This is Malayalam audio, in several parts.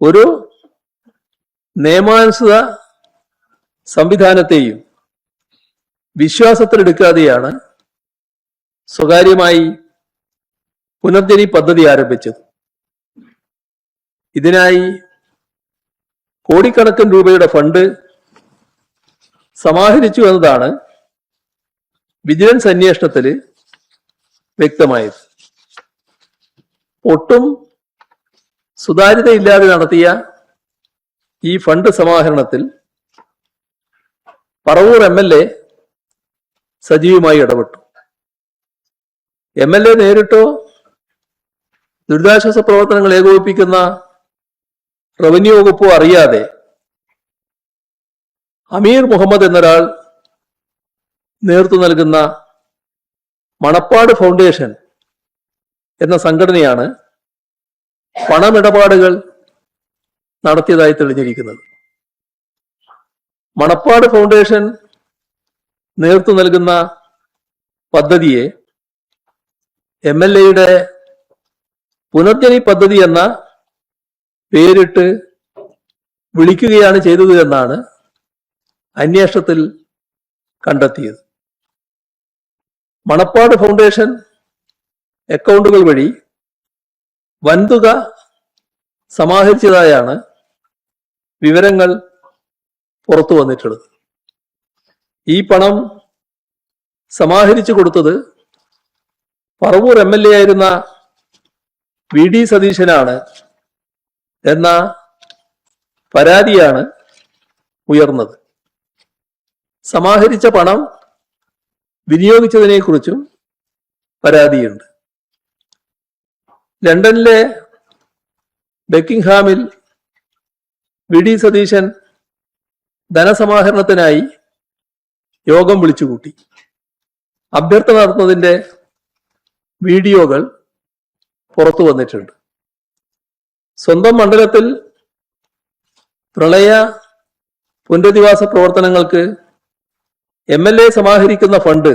ഒരു നിയമാനുസൃത സംവിധാനത്തെയും വിശ്വാസത്തിലെടുക്കാതെയാണ് സ്വകാര്യമായി പുനർജനി പദ്ധതി ആരംഭിച്ചത്. ഇതിനായി കോടിക്കണക്കിന് രൂപയുടെ ഫണ്ട് സമാഹരിച്ചു എന്നതാണ് വിജിലൻസ് അന്വേഷണത്തിൽ വ്യക്തമായത്. ഒട്ടും സുതാര്യതയില്ലാതെ നടത്തിയ ഈ ഫണ്ട് സമാഹരണത്തിൽ പറവൂർ MLA സജീവമായി ഇടപെട്ടു. MLA നേരിട്ടോ ദുരിതാശ്വാസ പ്രവർത്തനങ്ങൾ ഏകോപിപ്പിക്കുന്ന റവന്യൂ വകുപ്പോ അറിയാതെ അമീർ മുഹമ്മദ് എന്നൊരാൾ നേതൃത്വം നൽകുന്ന മണപ്പാട് ഫൗണ്ടേഷൻ എന്ന സംഘടനയാണ് പണമിടപാടുകൾ നടത്തിയതായി തെളിഞ്ഞിരിക്കുന്നത്. മണപ്പാട് ഫൗണ്ടേഷൻ നേതൃത്വം നൽകുന്ന പദ്ധതിയെ MLAയുടെ പുനർജനി പദ്ധതി എന്ന പേരിട്ട് വിളിക്കുകയാണ് ചെയ്തത് എന്നാണ് അന്വേഷണത്തിൽ കണ്ടെത്തിയത്. മണപ്പാട് ഫൗണ്ടേഷൻ അക്കൗണ്ടുകൾ വഴി വൻതുക സമാഹരിച്ചതായാണ് വിവരങ്ങൾ പുറത്തു വന്നിട്ടുള്ളത്. ഈ പണം സമാഹരിച്ചു കൊടുത്തത് പറവൂർ MLA ആയിരുന്ന VD സതീശനാണ് എന്ന പരാതിയാണ് ഉയർന്നത്. സമാഹരിച്ച പണം വിനിയോഗിച്ചതിനെക്കുറിച്ചും പരാതിയുണ്ട്. ലണ്ടനിലെ ബക്കിംഗ്ഹാമിൽ VD സതീശൻ ധനസമാഹരണത്തിനായി യോഗം വിളിച്ചുകൂട്ടി. അഭ്യർത്ഥന നടത്തുന്നതിന്റെ വീഡിയോകൾ പുറത്തു വന്നിട്ടുണ്ട്. സ്വന്തം മണ്ഡലത്തിൽ പ്രളയ പുനരധിവാസ പ്രവർത്തനങ്ങൾക്ക് MLA സമാഹരിക്കുന്ന ഫണ്ട്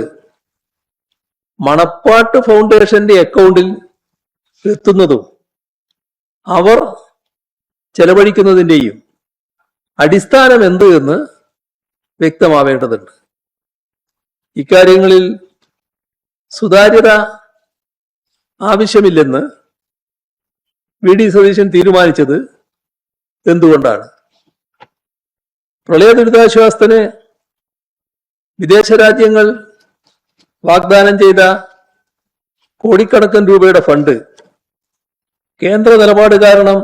മണപ്പാട്ട് ഫൗണ്ടേഷന്റെ അക്കൗണ്ടിൽ എത്തുന്നതും അവർ ചെലവഴിക്കുന്നതിൻ്റെയും അടിസ്ഥാനം എന്ത് എന്ന് വ്യക്തമാവേണ്ടതുണ്ട്. ഇക്കാര്യങ്ങളിൽ സുതാര്യത ആവശ്യമില്ലെന്ന് VD സതീശൻ തീരുമാനിച്ചത് എന്തുകൊണ്ടാണ്? പ്രളയ ദുരിതാശ്വാസത്തിന് വിദേശ രാജ്യങ്ങൾ വാഗ്ദാനം ചെയ്ത കോടിക്കണക്കിന് രൂപയുടെ ഫണ്ട് കേന്ദ്ര നിലപാട് കാരണം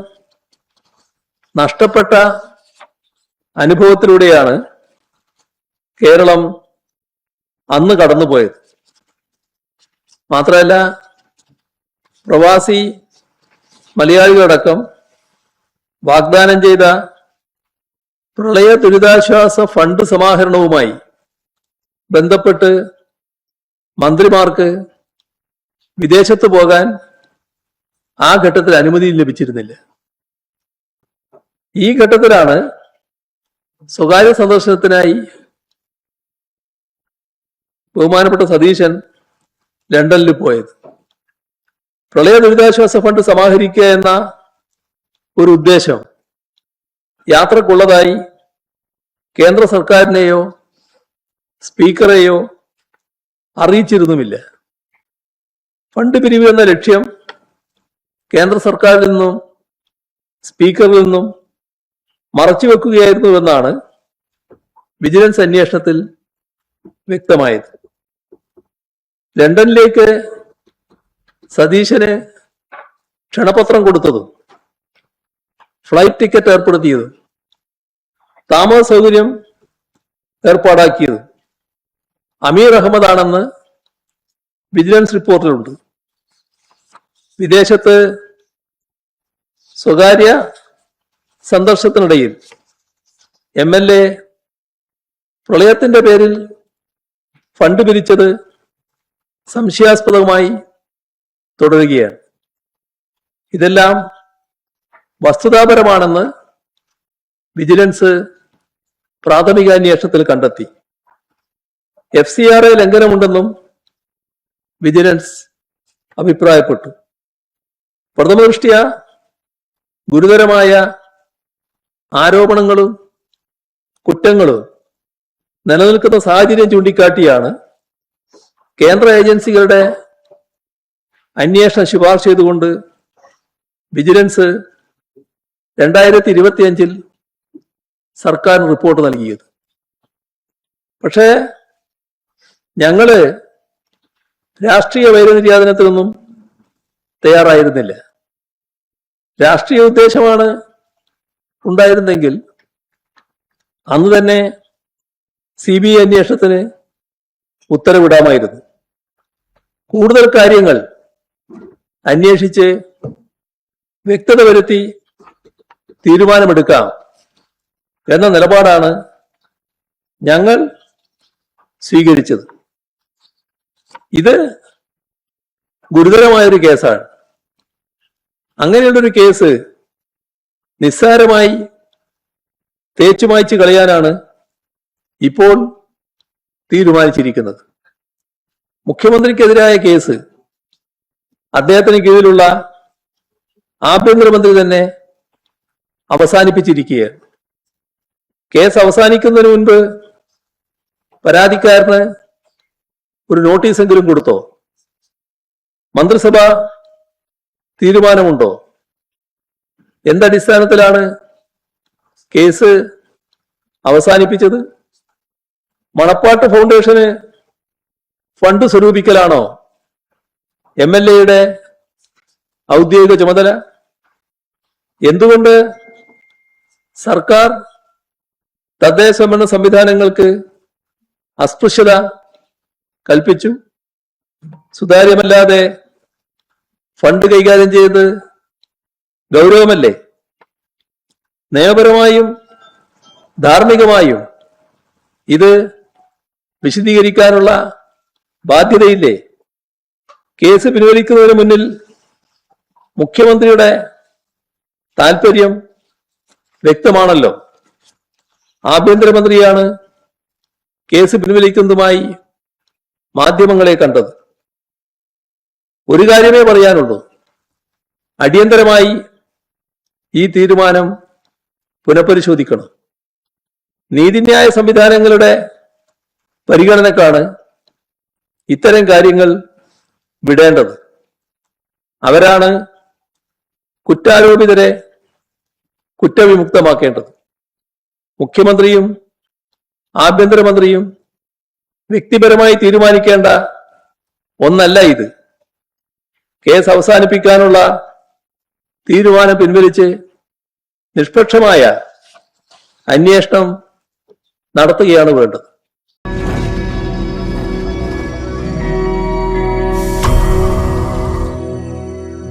നഷ്ടപ്പെട്ട അനുഭവത്തിലൂടെയാണ് കേരളം അന്ന് കടന്നുപോയത്. മാത്രമല്ല, പ്രവാസി മലയാളികളടക്കം വാഗ്ദാനം ചെയ്ത പ്രളയ ദുരിതാശ്വാസ ഫണ്ട് സമാഹരണവുമായി ബന്ധപ്പെട്ട് മന്ത്രിമാർക്ക് വിദേശത്ത് പോകാൻ ആ ഘട്ടത്തിൽ അനുമതി ലഭിച്ചിരുന്നില്ല. ഈ ഘട്ടത്തിലാണ് സ്വകാര്യ സന്ദർശനത്തിനായി ബഹുമാനപ്പെട്ട സതീശൻ ലണ്ടനിൽ പോയത്. പ്രളയ ദുരിതാശ്വാസ ഫണ്ട് സമാഹരിക്കുക എന്ന ഒരു ഉദ്ദേശം യാത്രക്കുള്ളതായി കേന്ദ്ര സർക്കാരിനെയോ സ്പീക്കറെയോ അറിയിച്ചിരുന്നുമില്ല. ഫണ്ട് പിരിവ് എന്ന ലക്ഷ്യം കേന്ദ്ര സർക്കാരിൽ നിന്നും സ്പീക്കറിൽ നിന്നും മറച്ചുവെക്കുകയായിരുന്നുവെന്നാണ് വിജിലൻസ് അന്വേഷണത്തിൽ വ്യക്തമായത്. ലണ്ടനിലേക്ക് സതീശന് ക്ഷണപത്രം കൊടുത്തതും ഫ്ലൈറ്റ് ടിക്കറ്റ് ഏർപ്പെടുത്തിയതും താമസ സൗകര്യം ഏർപ്പാടാക്കിയതും അമീർ അഹമ്മദ് ആണെന്ന് വിജിലൻസ് റിപ്പോർട്ടിലുണ്ട്. വിദേശത്ത് സ്വകാര്യ സന്ദർശനത്തിനിടയിൽ MLA പ്രളയത്തിന്റെ പേരിൽ ഫണ്ട് പിരിച്ചത് സംശയാസ്പദമായി തുടരുകയാണ്. ഇതെല്ലാം വസ്തുതാപരമാണെന്ന് വിജിലൻസ് പ്രാഥമിക അന്വേഷണത്തിൽ കണ്ടെത്തി. FCRA ലംഘനമുണ്ടെന്നും വിജിലൻസ് അഭിപ്രായപ്പെട്ടു. പ്രഥമദൃഷ്ട്യാ ഗുരുതരമായ ആരോപണങ്ങളും കുറ്റങ്ങളും നിലനിൽക്കുന്ന സാഹചര്യം ചൂണ്ടിക്കാട്ടിയാണ് കേന്ദ്ര ഏജൻസികളുടെ അന്വേഷണം ശുപാർശ ചെയ്തുകൊണ്ട് വിജിലൻസ് 2025 സർക്കാരിന് റിപ്പോർട്ട് നൽകിയത്. പക്ഷേ ഞങ്ങള് രാഷ്ട്രീയ വൈരനിര്യാതനത്തിനൊന്നും തയ്യാറായിരുന്നില്ല. രാഷ്ട്രീയ ഉദ്ദേശമാണ് ഉണ്ടായിരുന്നെങ്കിൽ അന്ന് തന്നെ CBI അന്വേഷണത്തിന് ഉത്തരവിടാമായിരുന്നു. കൂടുതൽ കാര്യങ്ങൾ അന്വേഷിച്ച് വ്യക്തത വരുത്തി തീരുമാനമെടുക്കാം എന്ന നിലപാടാണ് ഞങ്ങൾ സ്വീകരിച്ചത്. ഇത് ഗുരുതരമായൊരു കേസാണ്. അങ്ങനെയുള്ളൊരു കേസ് നിസ്സാരമായി തേച്ചുമായ്ച്ചു കളയാനാണ് ഇപ്പോൾ തീരുമാനിച്ചിരിക്കുന്നത്. മുഖ്യമന്ത്രിക്കെതിരായ കേസ് അദ്ദേഹത്തിന് കീഴിലുള്ള ആഭ്യന്തരമന്ത്രി തന്നെ അവസാനിപ്പിച്ചിരിക്കുകയാണ്. കേസ് അവസാനിക്കുന്നതിന് മുൻപ് പരാതിക്കാരന് ഒരു നോട്ടീസെങ്കിലും കൊടുത്തോ? മന്ത്രിസഭ തീരുമാനമുണ്ടോ? എന്തടിസ്ഥാനത്തിലാണ് കേസ് അവസാനിപ്പിച്ചത്? മണപ്പാട്ട് ഫൗണ്ടേഷന് ഫണ്ട് സ്വരൂപിക്കലാണോ MLAയുടെ ഔദ്യോഗിക ചുമതല? എന്തുകൊണ്ട് സർക്കാർ തദ്ദേശ ഭരണ സംവിധാനങ്ങൾക്ക് അസ്പൃശ്യത കൽപ്പിച്ചു? സുതാര്യമല്ലാതെ ഫണ്ട് കൈകാര്യം ചെയ്ത് ഗൗരവമല്ലേ? നിയമപരമായും ധാർമ്മികമായും ഇത് വിശദീകരിക്കാനുള്ള ബാധ്യതയില്ലേ? കേസ് പിൻവലിക്കുന്നതിന് മുന്നിൽ മുഖ്യമന്ത്രിയുടെ താൽപര്യം വ്യക്തമാണല്ലോ. ആഭ്യന്തരമന്ത്രിയാണ് കേസ് പിൻവലിക്കുന്നതുമായി മാധ്യമങ്ങളെ കണ്ടത്. ഒരു കാര്യമേ പറയാനുള്ളൂ, അടിയന്തരമായി ഈ തീരുമാനം പുനഃപരിശോധിക്കണം. നീതിന്യായ സംവിധാനങ്ങളുടെ പരിഗണനക്കാണ് ഇത്തരം കാര്യങ്ങൾ വിടേണ്ടത്. അവരാണ് കുറ്റാരോപിതരെ കുറ്റവിമുക്തമാക്കേണ്ടത്. മുഖ്യമന്ത്രിയും ആഭ്യന്തരമന്ത്രിയും വ്യക്തിപരമായി തീരുമാനിക്കേണ്ട ഒന്നല്ല ഇത്. കേസ് അവസാനിപ്പിക്കാനുള്ള തീരുമാനം പിൻവലിച്ച് നിഷ്പക്ഷമായ അന്വേഷണം നടത്തുകയാണ് വേണ്ടത്.